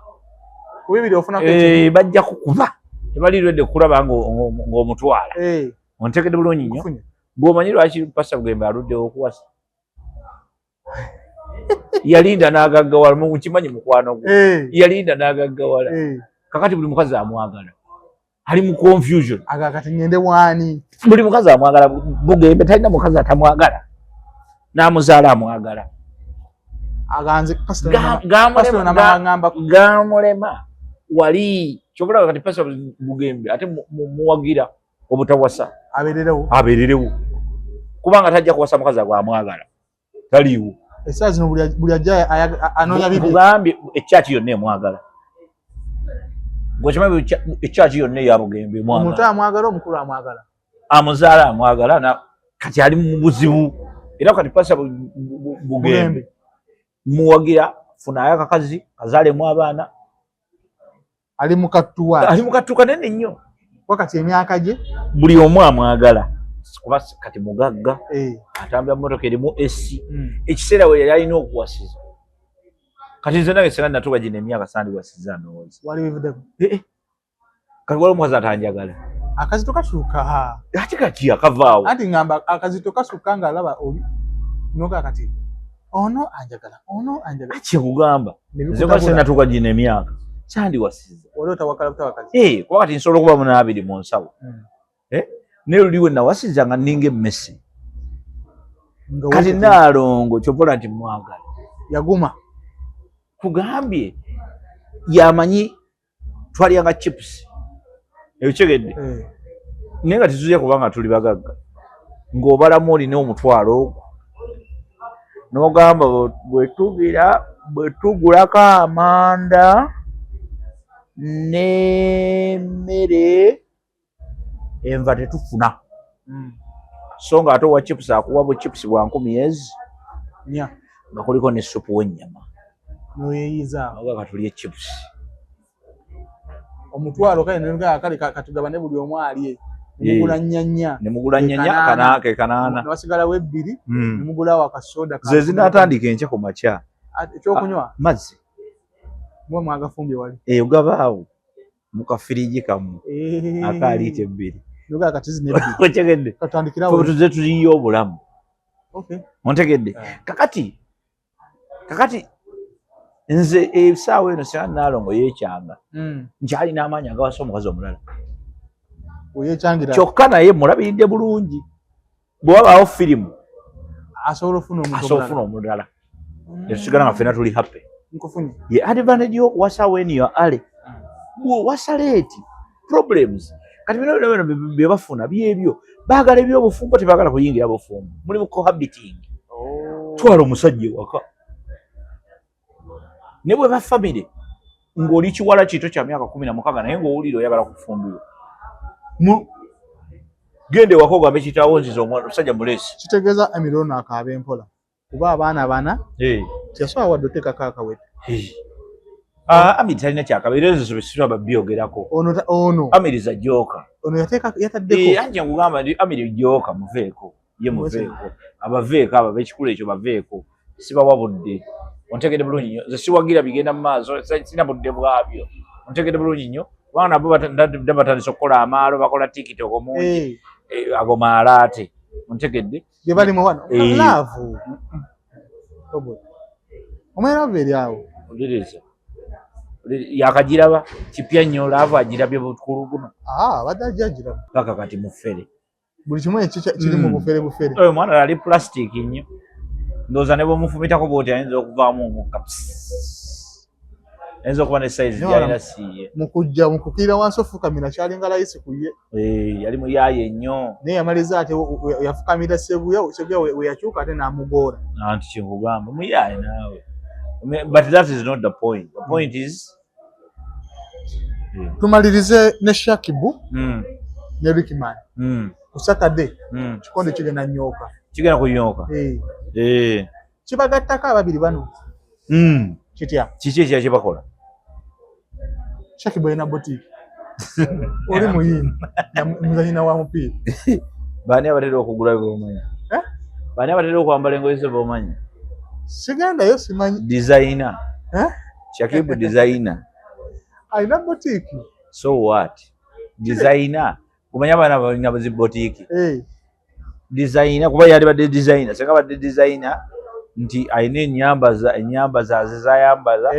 bajja kukuba tebalirwedde kukulaba ng'omutwala ontegedde bulungi nnyo bw'omanyi lwaki Pastor Bugembe aluddewo okuwasa yalinda n'agaggawala mukimanyi mukwano gwe yalinda n'agaggawala kakati buli mukazi amwagala ali mu confusion kati ngende wani buli mukazi amwagala Bugembe talina mukazi atamwagala n'amuzaala amwagala aganze gamulema wali kyobulaba kati Pastor Bugembe ate muwagira obutawasa abererewo kubanga tajja kuwasa mukazi agwamwagala taliiwo essa zino buli ajja anoonya bibi bugambye ekyaki yonna emwagala gwekimanyi ekyaki yonna eya Bugembe emwagala omuntu amwagala omukulu amwagala amuzaala amwagala kati ali mu buzibu era kati Pastor Bugembe muwagira funayo akakazi kazaalemu abaana ali mukattuka nene nnyo wakati emyaka gye buli omu amwagala kuba kati mugagga atambula motoka erimu esi ekiseera we yali alina okuwasiza kati nze nange singa natuuka gino emyaka sandiwasiza ndowooza wali wivudeko kati wali omukazi atanjagala akazito kasuuka ate kati akavaawo anti ngamba akazito kasuuka ng'alaba oli noga kati ono anjagala kyekugamba nze kwa singa natuuka gino emyaka sandiwasiza oli otawakala butawakazi kuba kati nsobola okuba munaabiri mu nsawo naye luli we nawasiza nga nninga emmesi kati naalongo kyopola nti mwagala yaguma kugambye yamanyi twalyanga chips ebikyegedde naye nga tituzya kubanga tuli bagagga ng'obalamu olina omutwalo ogwo n'ogamba bwetugulako amanda n'emmere enva tetufuna so nga ate owa chips akuwa bwe chips bwa 10 nga kuliko ne supu w'ennyama noyeyiza katulye chips omutwalo kale katugabane buli omu alye nemugula nnyanya newasigalawo ebbiri nemugulawo akasoda ze zinaatandika enkya ku makya ekyokunywa mazzi mwe mwagafumbye wali ogabaawo mu kafiriji kamu akaliita ebbiri otegedde tuze tuliyo obulamu ontegedde kakati nze esaawa eno singa Naalongo yeekyanga nkyalina amaanyi agawasa omukazi omulala kyokka naye mulabiridde bulungi bwe wabaawo firimu asobola ofuna omulala etusigala nga ffena tuli happy ye advantage y'okuwasa when you are early bw'owasa late problems kati bino bye bafuna byebyo baagala ebyobufumbo tebaagala kuyingira bufumbo muli mu cohabiting twala omusajja ewaka ne bwe ba family ng'oli kiwala kito kya myaka 16 naye ng'owulira oyagala kufumbirwa gende ewaka ogambe kitaawo nziza omusajja mulesi kitegeeza emirono akaaba empola kuba abaana bana teyasobola wadde oteekako akawete Amiri talina kyakabeera ezo bisitwa babyogerako ono Amiri za joka ono yataddeko anje nkugamba ndi Amiri joka muveeko ye muveeko abaveeko abo ab'ekikulu ekyo baveeko sibawabudde ontegedde bulungi nnyo nze siwagira bigenda mu maaso sina budde bwabyo ontegedde bulungi nnyo kubanga nabo batandise okukola amaalo bakola tiktok omungi ago maalaate ontegedde bye balimu wano laavu omweravu eri awo oliriza yakagiraba kipya nnyo laavu agirabye bukulu buno badde ajagiraba paka kati mufere buli kimu kiri mu bufere oyo mwana ali plastic nnyo ndowooza ne bwemufumitako bwoti ayinza okuvaamu omukka ayinza okuba ne size gyalina siiye mu kukkirira wansi ofukamira kyalinga layisi ku ye yali muyaaye nnyo naye yamaliza ate yafukamira Seguya we yakyuka ate n'amugoora anti kyekugamba muyaaye naawe but that is not the point. The point is tumalirize ne Shakibu ne Rickman ku Saturday kikonde kigenda nyooka kunyooka kibagattako ababiri bano kitya kiki ekya kyebakola Shakibu yena boutique oli muyini muzanyina wa mupiira baani abatera okugula byomanyi baani abatera okwambala engoye ze bomanyi sigendayo simanyi designer Shakibu designer alina boutique so what designer kumanya bana balina bazi boutique designer kuba yali badde designer senga badde designer nti alina ennyamba zayambaza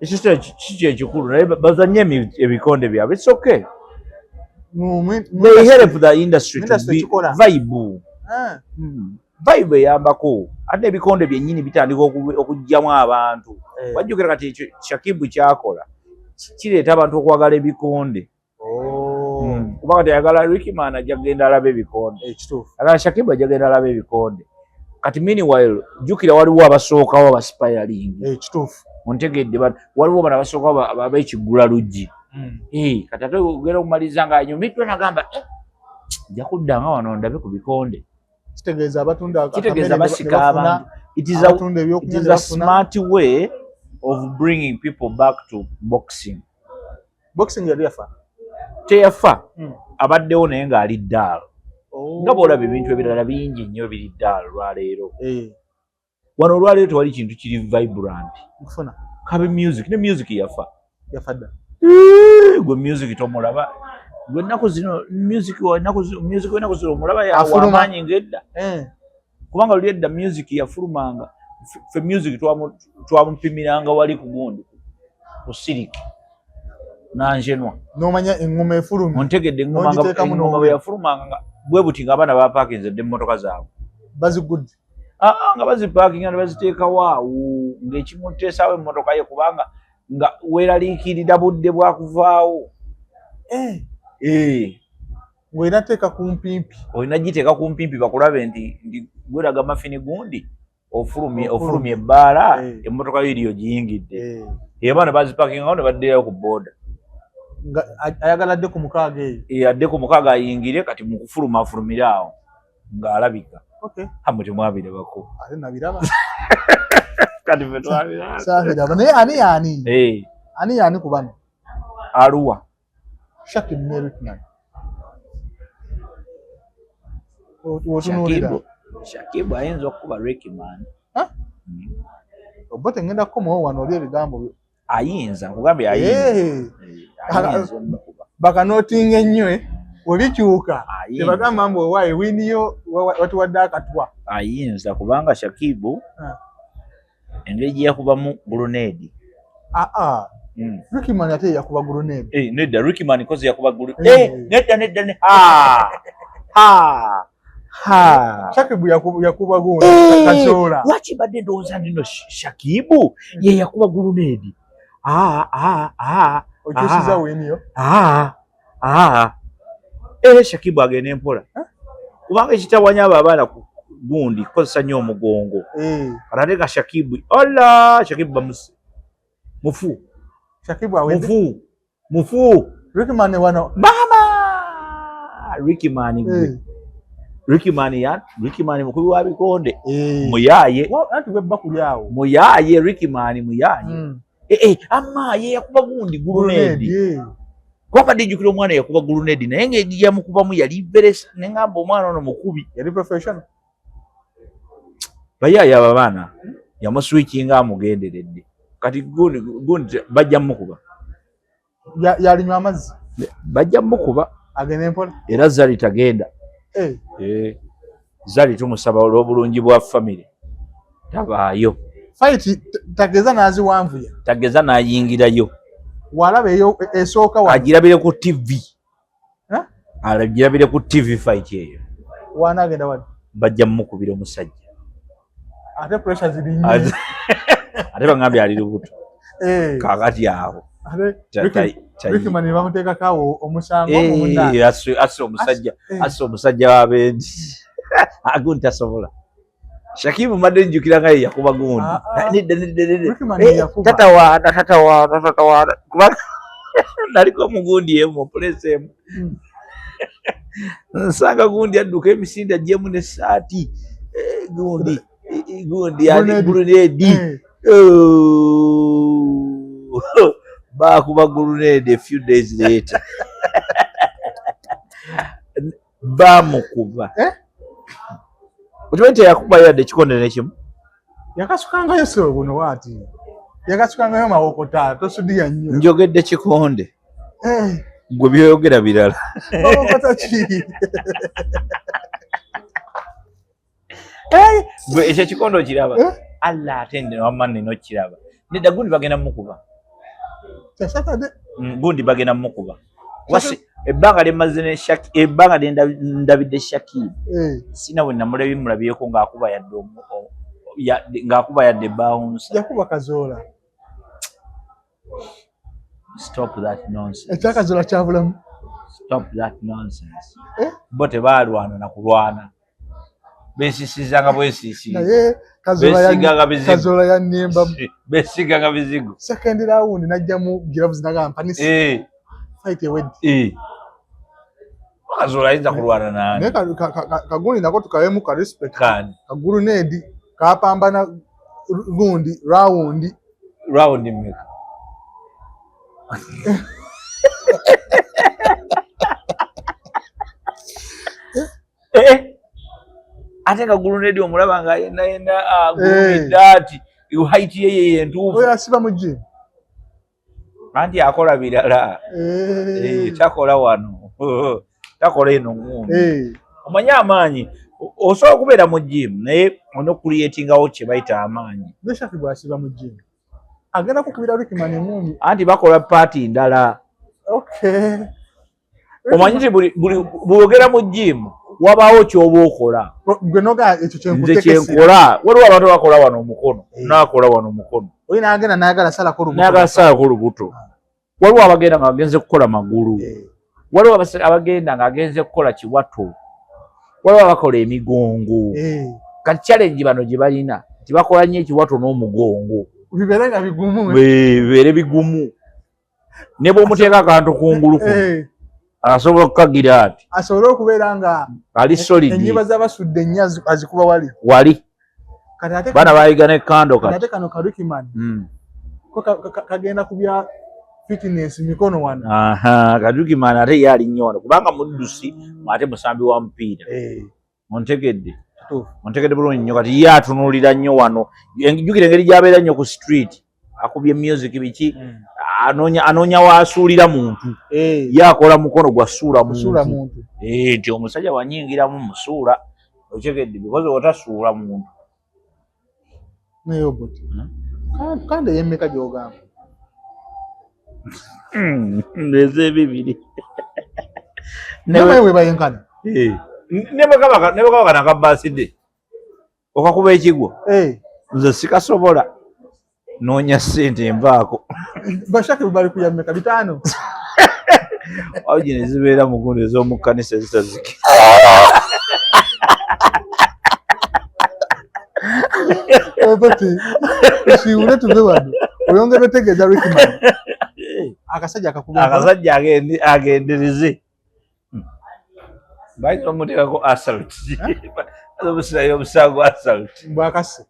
ekisito kiki ekikulu naye bazanye ebikonde byabwe it's okay they help the industry to be vibe vibe eyambako ate ebikonde byennyini bitandika okujjamu abantu wajjukira kati ekyo Shakibu kyakola kireeta abantu okwagala ebikonde kuba kati ayagala Rickman ajja kugenda alaba ebikonde agala Shakibu ajja kugenda alaba ebikonde kati meanwhile jjukira waliwo abasookawo abaspiring ontegedde waliwo bano abasookawo ab'ekigula luggi kati ate ogenda okumaliza nga anyumiddwa nagamba nja kuddanga wano ndabe ku bikonde kitegeeza abatunda basika abantu. It is a smart way of bringing people back to boxing. Boxing yali yafa teyafa abaddewo naye ng'ali ddaalo nga bw'olaba ebintu ebirala bingi nnyo biri ddaalo lwaleero wano olwaleero tewali kintu kiri vibrant kufuna kabe music ne music yafa yafadda gwe music tomulaba gwe nnaku zino music wanaku zino omulaba Afuluma. yawamanyi ng'edda kubanga luli edda music yafulumanga fe music twamupimiranga wali ku gundi ku siriki nanjenwa nomanya engoma efuluma ontegedde engoma bwe yafulumanga bwe buti ng'abaana bapaakinze dde emmotoka zaabwe bazigudde nga bazipaakinga ne baziteeka waawo ng'ekimu teesaawo emmotoka ye kubanga nga weeraliikirira budde bwakuvaawo ng'olina teeka ku mpimpi olina giteeka ku mpimpi bakulabe nti gweraga mafini gundi ofulumye ebbaala emmotoka yo eriyo giyingidde eba ne bazipaakingawo ne baddirayo ku booda ayagala adde ku mukaaga eyo adde ku mukaaga ayingire kati mu kufuluma afulumire awo ng'alabika hamwe temwabirabako ate nabiraba kati fe twabiraba saabiraba naye ani yaani ku bano aluwa Shakib ne Rickman wotunuulira Shakib ayinza okuba Rickman oba tengenda kukomawo wano oli ebigambo byo ayinza nkugambye ayinza bakanootinga ennyo we bikyuka tebagamba mbu owaayi winiyo watuwadde akatwa ayinza kubanga Shakibu engeri gye yakubamu grenade Rickman ate yakuba grenade nedda Rickman kozi yakuba nedda Shakibu yakuba gundi kazola lwaki badde ndowooza ndino Shakibu ye yakuba grenade okyusiza winiyo Shakibu agenda empola kubanga ekitawanya abo abaana gundi kozesa nnyo omugongo ate ga Shakibu Shakibu bamuse mufu Shakibu awedde mufu Rickman wano mama Rickman mukubi wa bikonde muyaaye anti webba kuli awo muyaaye Rickman muyaaye amma ye yakuba gundi grenade kwaba dijukira omwana yakuba grenade naye ng'egi yamukubamu yali beresi neŋŋamba omwana ono mukubi yali professional bayaaye abo abaana yamuswikinga amugenderedde kati gundi bajja mukuba yalinywa amazzi bajja mukuba agenda empola era zali tagenda zali tumusaba olw'obulungi bwa famire tabaayo fight tageza naziwanvuya tageza nayingirayo walaba eyo esooka agirabire ku TV agirabire ku TV fight eyo wana agenda wali bajja mukubira omusajja ate pressure ziri nnyo ate bangambye ali lubuto kakati awo Rickman bamuteekako awo omusango omunna assa omusajja w'abendi agundi tasobola Shakibu madde njukira nga ye yakuba gundi tatawaana kubanga naliko mugundi emu pulesi emu nsanga gundi adduka emisinde ajjemu n'essaati gundi ali grenade bakuba grenade a few days later bamukuba okimanyi teyakubayo yadde ekikonde nekimu yakasukangayo so buno waati yakasukangayo mawokota tosudiya nnyo njogedde kikonde gwe byoyogera birala mawokota ki gwe ekyo kikonde okiraba alla ate nno wamma nina okiraba nedda gundi bagenda mukuba gundi bagenda mukuba ebbanga lyemaze ne ebbanga lyendabidde Shakibu sina bwe namulabi mulabyeko ng'akuba yadde bounce yakuba kazola stop that nonsense ekyakazola kyabulamu stop that nonsense bo tebaalwana na kulwana beesisizanga bwesiisi naye kazola yannemba beesiganga bizigo second round najjamu gloves nagampanisi fight ewedde kazola ayinza kulwana nani naye kagundi nako tukawemu ka respect kagurunedi kapambana gundi round mmeka ate nga Gulu Radio omulaba nga yenda agumiddaati height ye entuufu oyo asiba mu gym anti akola birala takola wano takola eno ngumi omanyi amaanyi osobola okubeera mu gym naye ono creatingawo kye bayita amaanyi Bishop bwasiba mu gym agenda kukubira Rickman ngumi anti bakola paati ndala omanyi nti buli bwogera mu gym wabaawo kyoba okola gwe noga ekyo kyenkola waliwo abantu bakola wano omukono naakola wano omukono oyo naagenda naagala salako lubuto waliwo abagenda nga bagenze kukola magulu waliwo abagenda nga agenze kukola kiwato waliwo abakola emigongo kati challenge bano gye balina tibakola nnyo ekiwato n'omugongo bibeere bigumu ne bw'omuteeka akantu kungulu asobola okukagira ati asobola okubeera nga ali solid ennyiba z'abasudde ennya azikuba wali baana bayiga n'ekando kati kano ka Rickman kagenda kubya fitness mikono wano Rickman ate ye ali nnyo wano kubanga muddusi ate musambi wa mupiira ontegedde bulungi nnyo kati ye atunuulira nnyo wano jjukira engeri gy'abeera nnyo ku street akubye music biki anoonya waasuulira muntu ye akola mukono gwasuula muntu nti omusajja wanyingiramu musuula otegedde because otasuula muntu kandi yemmeka gy'ogamba eze bibiri naye webayenkana ne bwekaba nakabbaaside okakuba ekigwo nze sikasobola noonya ssente nvaako bashaki bali kuyammeka 5 awo gino zibeera mugundu ez'omu kkanisa zitaziki siwule tuve wano oyongera otegeeza Rickman akasajja agendereze bayita omuteekako assault obusirayo obusago assault mbwakase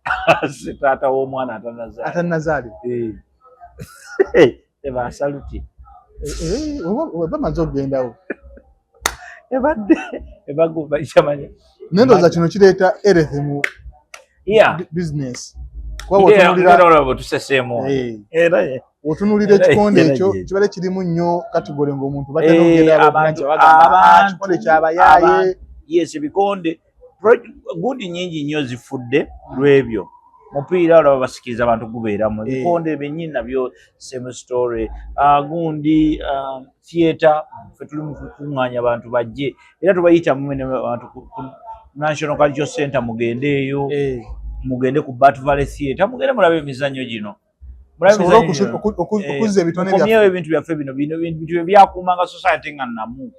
taata w'omwana atanazaali eba asaluti bamaze okugendawo ebaguba ikyamanya nendoza kino kireeta erethe mu business tuseseemu otunulira ekikonde ekyo kibale kirimu nnyo kategore ng'omuntu kikonde kyabayaaye yes ebikonde gundi nyingi nnyo zifudde lw'ebyo mupiira olaba basikiriza abantu gubeeramu ebikonde byennyini nabyo same story gundi theatre ffe tuli mu kukuŋŋaanya abantu bajje era tubayita mumene abantu ku National Cultural Center mugendeeyo mugende ku Bat Valley Theatre mugende mulabe emizannyo gino okumyewo ebintu byaffe bino bintu byakuumanga society nga namu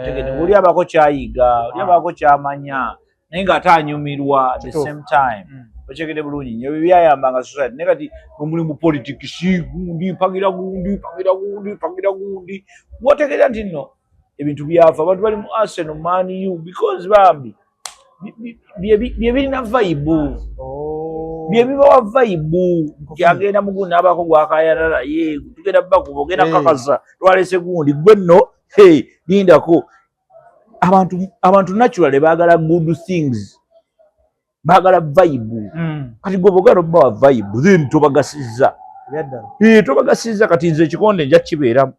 tegede oli abako kyayiga oli abako kyamanya naye ng'ate anyumirwa at the same time okyegede bulungi nnyo ebyo byayambanga society naye kati omuli mu politics gundi mpagira gundi ng'otegeera nti nno ebintu byafa abantu bali mu Arsenal Man U because bambi bye birina vibe bye bibawa vibe kyagenda mugundi abako gwakayalala ye tugenda bakuba ogenda kakasa twalese gundi gwe nno lindako abantu naturally baagala good things baagala vibe kati gwe bogala obbawa vibe then tobagasiza tobagasiza kati nze ekikonde nja kibeeramu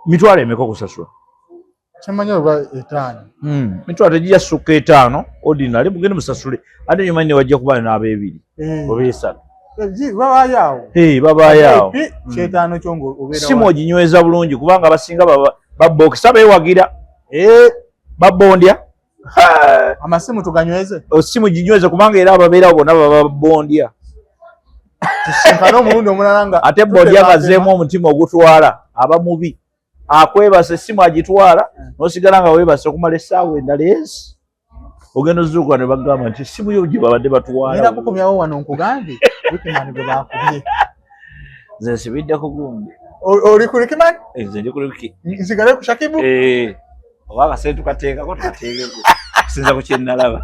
mitwalo emeka okusasula kyamanya oba 5 mitwalo tegijja sukka 5 ordinary mugende musasule ate nyomanyi ne wajja kuba n'abeebiri oba 3 babaayo kyetaano kyongo obeera simu oginyweza bulungi kubanga abasinga babokisa beewagira babondya amasimu tuganyweze osimu ginyweze kubanga era ababeerawo bonna bababondya tusinkane omulundi omulala nga ate bondya ngazeemu omutima ogutwala aba mubi akwebasa essimu agitwala n'osigala nga weebase okumala essaawa endala ezi ogenda ozuukuka ne bagamba nti essimu yo gye babadde batwala era kukomyawo wano nkugambye Rickman gwe baakubye nze nsibiddeko gundi oli ku Rickman nze ndi ku Ricky nsigale ku Shakibu oba akasente tukateekako tukateekeko kusinza ku kyennalaba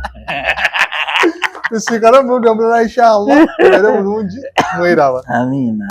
tusigale omulundi omulala inshallah era bulungi mweraba amiina